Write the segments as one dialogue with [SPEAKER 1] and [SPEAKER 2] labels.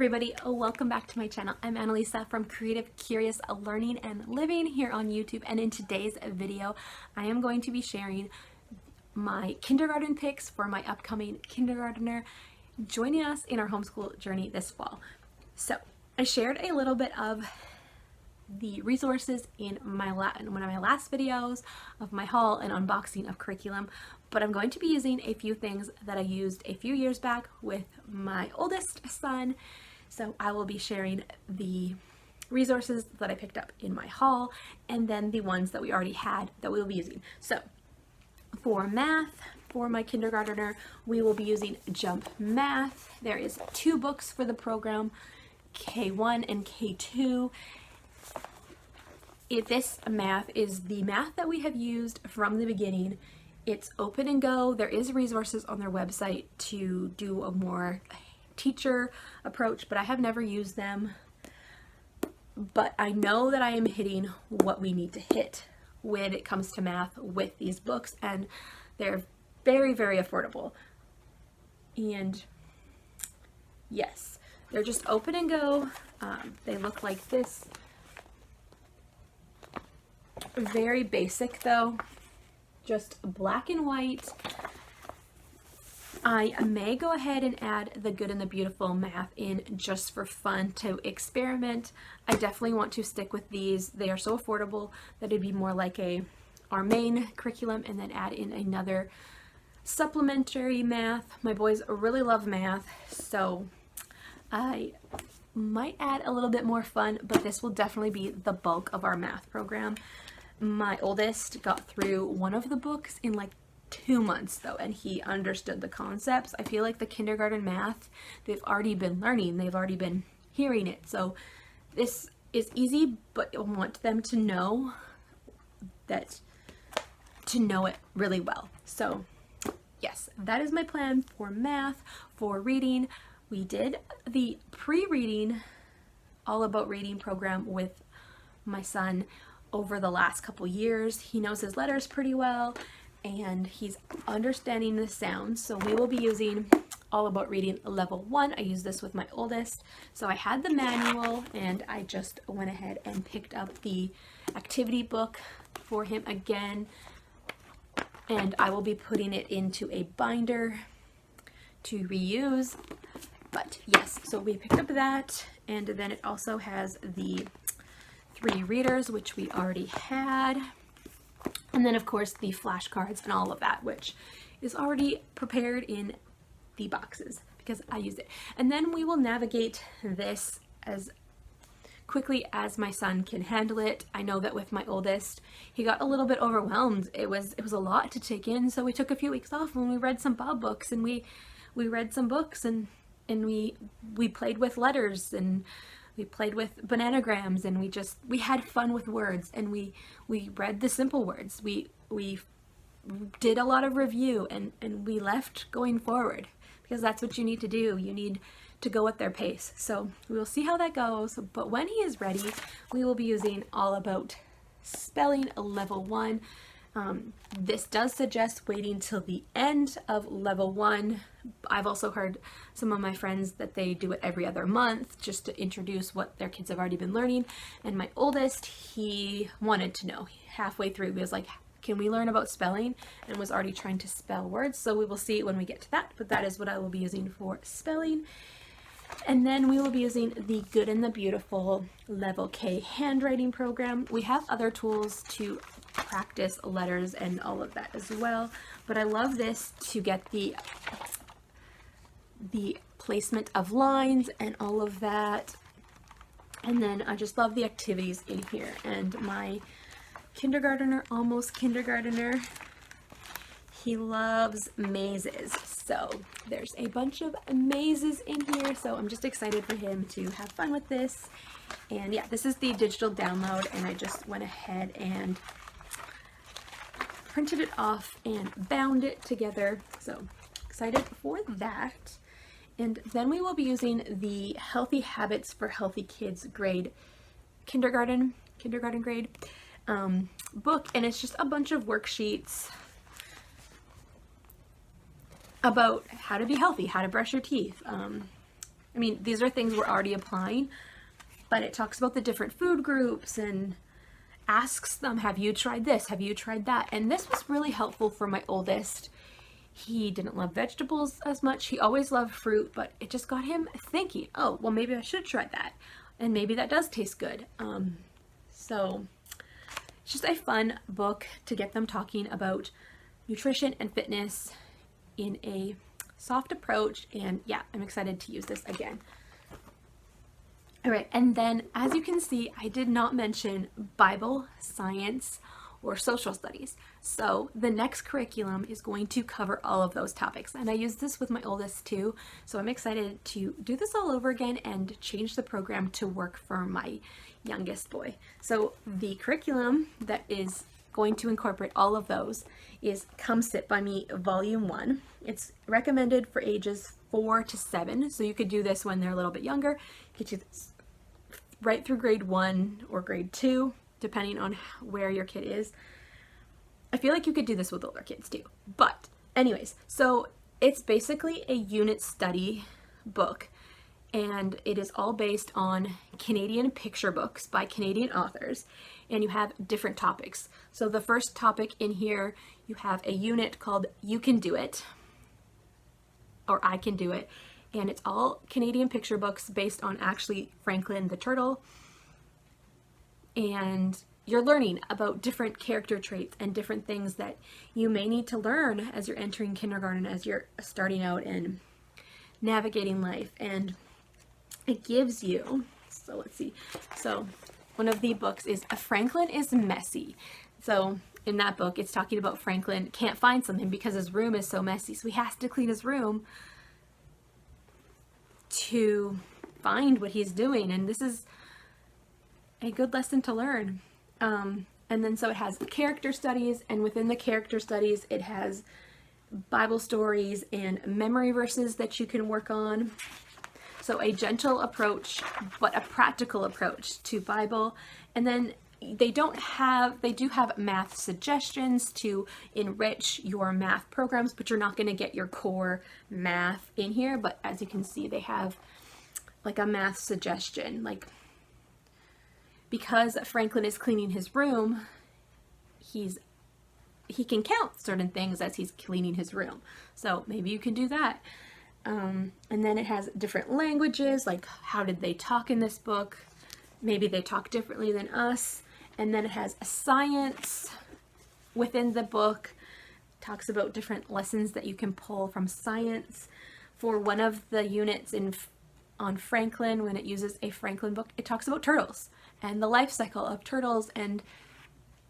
[SPEAKER 1] everybody, welcome back to my channel. I'm Annalisa from Creative Curious Learning and Living here on YouTube, and in today's video I am going to be sharing my kindergarten picks for my upcoming kindergartner joining us in our homeschool journey this fall. So I shared a little bit of the resources in one of my last videos of my haul and unboxing of curriculum, but I'm going to be using a few things that I used a few years back with my oldest son. So I will be sharing the resources that I picked up in my haul and then the ones that we already had that we will be using. So for math, for my kindergartner, we will be using Jump Math. There is 2 books for the program, K1 and K2. This math is the math that we have used from the beginning. It's open and go. There is resources on their website to do a more teacher approach, but I have never used them. But I know that I am hitting what we need to hit when it comes to math with these books, and they're very, very affordable. And yes, they're just open and go. They look like this. Very basic though, just black and white. I may go ahead and add the Good and the Beautiful math in just for fun to experiment. I definitely want to stick with these. They are so affordable that it'd be more like our main curriculum and then add in another supplementary math. My boys really love math, so I might add a little bit more fun, but this will definitely be the bulk of our math program. My oldest got through one of the books in like 2 months though, and he understood the concepts. I feel like the kindergarten math, they've already been learning, they've already been hearing it. So this is easy, but I want them to know it really well. So yes, that is my plan for math. For reading, we did the pre-reading, all about reading program with my son over the last couple years. He knows his letters pretty well and he's understanding the sounds. So we will be using all about reading level 1. I used this with my oldest. So I had the manual and I just went ahead and picked up the activity book for him again. And I will be putting it into a binder to reuse. But yes, so we picked up that, and then it also has the 3 readers, which we already had, and then of course the flashcards and all of that, which is already prepared in the boxes because I use it. And then we will navigate this as quickly as my son can handle it. I know that with my oldest, he got a little bit overwhelmed. It was a lot to take in, so we took a few weeks off and we read some Bob books, and we read some books, and we played with letters, and we played with bananagrams, and we had fun with words, and we read the simple words. We did a lot of review, and we left going forward, because that's what you need to do. You need to go at their pace. So we will see how that goes, but when he is ready, we will be using all about spelling level 1. This does suggest waiting till the end of level 1. I've also heard some of my friends that they do it every other month just to introduce what their kids have already been learning. And my oldest, he wanted to know. Halfway through, he was like, can we learn about spelling? And was already trying to spell words. So we will see when we get to that, but that is what I will be using for spelling. And then we will be using the Good and the Beautiful Level K handwriting program. We have other tools to practice letters and all of that as well, but I love this to get the placement of lines and all of that. And then I just love the activities in here. And my kindergartner, almost kindergartner, he loves mazes, so there's a bunch of mazes in here, so I'm just excited for him to have fun with this. And yeah, this is the digital download, and I just went ahead and printed it off and bound it together, so excited for that. And then we will be using the Healthy Habits for Healthy Kids grade kindergarten grade book, and it's just a bunch of worksheets about how to be healthy, how to brush your teeth, I mean, these are things we're already applying, but it talks about the different food groups and asks them, have you tried this? Have you tried that? And this was really helpful for my oldest. He didn't love vegetables as much. He always loved fruit, but it just got him thinking, oh, well, maybe I should try that. And maybe that does taste good. So it's just a fun book to get them talking about nutrition and fitness in a soft approach. And yeah, I'm excited to use this again. All right, and then as you can see, I did not mention Bible, science, or social studies. So the next curriculum is going to cover all of those topics. And I use this with my oldest too. So I'm excited to do this all over again and change the program to work for my youngest boy. So the curriculum that is going to incorporate all of those is Come Sit By Me Volume 1. It's recommended for ages 4 to 7. So you could do this when they're a little bit younger. You could do this right through grade 1 or grade 2, depending on where your kid is. I feel like you could do this with older kids too. But anyways, so it's basically a unit study book, and it is all based on Canadian picture books by Canadian authors, and you have different topics. So the first topic in here, you have a unit called You Can Do It, or I Can Do It, and it's all Canadian picture books based on actually Franklin the turtle. And you're learning about different character traits and different things that you may need to learn as you're entering kindergarten, as you're starting out and navigating life. And it gives you, so let's see, so one of the books is Franklin is Messy. So in that book, it's talking about Franklin can't find something because his room is so messy. So he has to clean his room to find what he's doing. And this is a good lesson to learn. And then so it has character studies, and within the character studies, it has Bible stories and memory verses that you can work on. So a gentle approach, but a practical approach to Bible. And then they do have math suggestions to enrich your math programs, but you're not going to get your core math in here. But as you can see, they have like a math suggestion, like because Franklin is cleaning his room, he can count certain things as he's cleaning his room. So maybe you can do that. And then it has different languages, like how did they talk in this book? Maybe they talk differently than us. And then it has a science within the book, talks about different lessons that you can pull from science. For one of the units on Franklin, when it uses a Franklin book, it talks about turtles and the life cycle of turtles and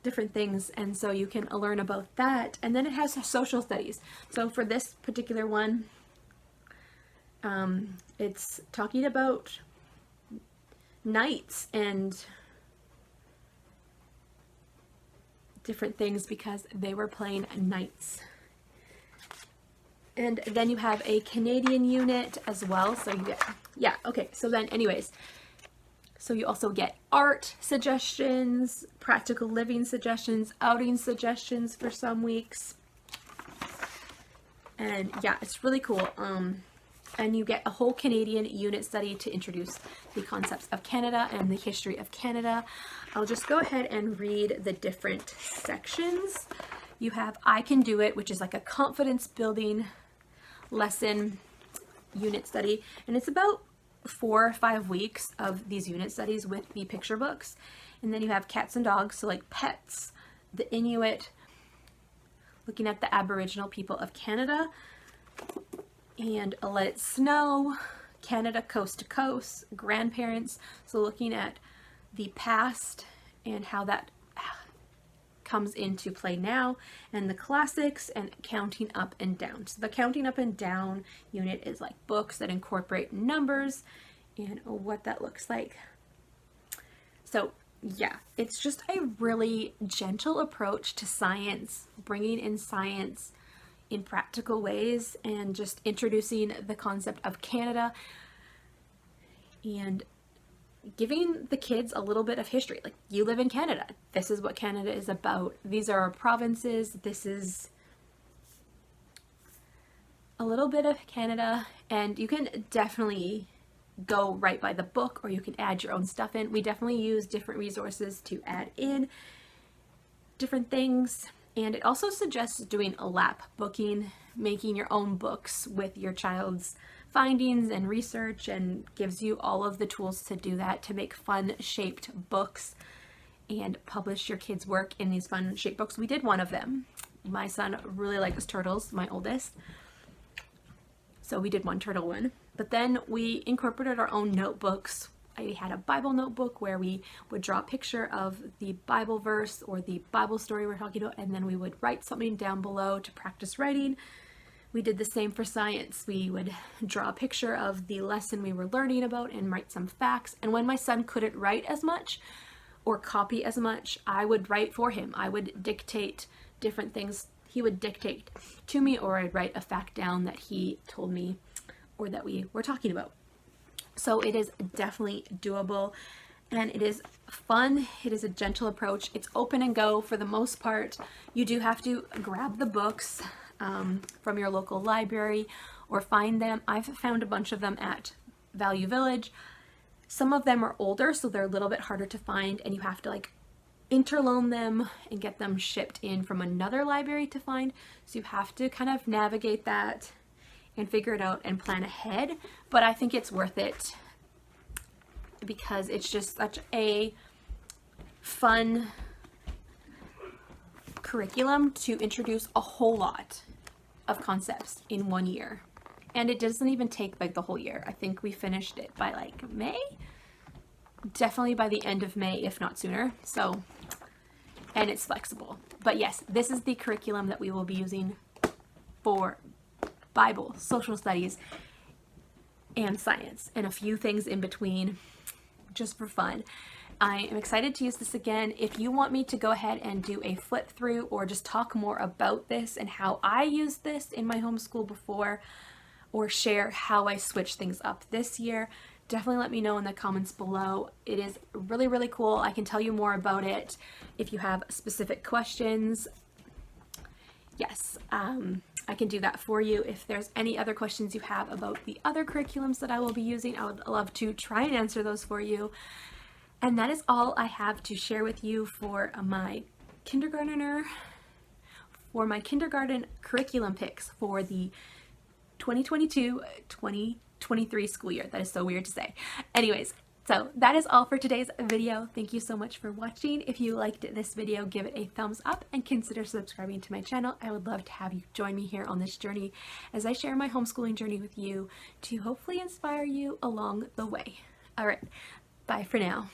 [SPEAKER 1] different things. And so you can learn about that. And then it has social studies. So for this particular one, it's talking about knights and different things because they were playing knights. And then you have a Canadian unit as well. So you get, yeah, okay. So then anyways, so you also get art suggestions, practical living suggestions, outing suggestions for some weeks. And yeah, it's really cool. And you get a whole Canadian unit study to introduce the concepts of Canada and the history of Canada. I'll just go ahead and read the different sections. You have I Can Do It, which is like a confidence building lesson unit study. And it's about 4 or 5 weeks of these unit studies with the picture books. And then you have cats and dogs, so like pets, the Inuit, looking at the Aboriginal people of Canada, and Let It Snow, Canada Coast to Coast, grandparents, so looking at the past and how that comes into play now, and the classics, and counting up and down. So the counting up and down unit is like books that incorporate numbers and what that looks like. So yeah, it's just a really gentle approach to science, bringing in science in practical ways and just introducing the concept of Canada and giving the kids a little bit of history. Like, you live in Canada. This is what Canada is about. These are our provinces. This is a little bit of Canada, and you can definitely go right by the book, or you can add your own stuff in. We definitely use different resources to add in different things. And it also suggests doing a lap booking, making your own books with your child's findings and research, and gives you all of the tools to do that, to make fun shaped books and publish your kids' work in these fun shaped books. We did one of them. My son really likes turtles, my oldest. So we did one turtle one. But then we incorporated our own notebooks. I had a Bible notebook where we would draw a picture of the Bible verse or the Bible story we're talking about, and then we would write something down below to practice writing. We did the same for science. We would draw a picture of the lesson we were learning about and write some facts. And when my son couldn't write as much or copy as much, I would write for him. I would dictate different things. He would dictate to me, or I'd write a fact down that he told me or that we were talking about. So it is definitely doable, and it is fun. It is a gentle approach. It's open and go for the most part. You do have to grab the books from your local library or find them. I've found a bunch of them at Value Village. Some of them are older, so they're a little bit harder to find, and you have to like interloan them and get them shipped in from another library to find. So you have to kind of navigate that and figure it out and plan ahead. But I think it's worth it because it's just such a fun curriculum to introduce a whole lot of concepts in 1 year. And it doesn't even take like the whole year. I think we finished it by like May. Definitely by the end of May, if not sooner. So, and it's flexible. But yes, this is the curriculum that we will be using for Bible, social studies, and science, and a few things in between, just for fun. I am excited to use this again. If you want me to go ahead and do a flip through or just talk more about this and how I used this in my homeschool before, or share how I switch things up this year, definitely let me know in the comments below. It is really, really cool. I can tell you more about it if you have specific questions. Yes, I can do that for you. If there's any other questions you have about the other curriculums that I will be using, I would love to try and answer those for you. And that is all I have to share with you for my kindergarten curriculum picks for the 2022-2023 school year. That is so weird to say. Anyways, so that is all for today's video. Thank you so much for watching. If you liked this video, give it a thumbs up and consider subscribing to my channel. I would love to have you join me here on this journey as I share my homeschooling journey with you to hopefully inspire you along the way. All right, bye for now.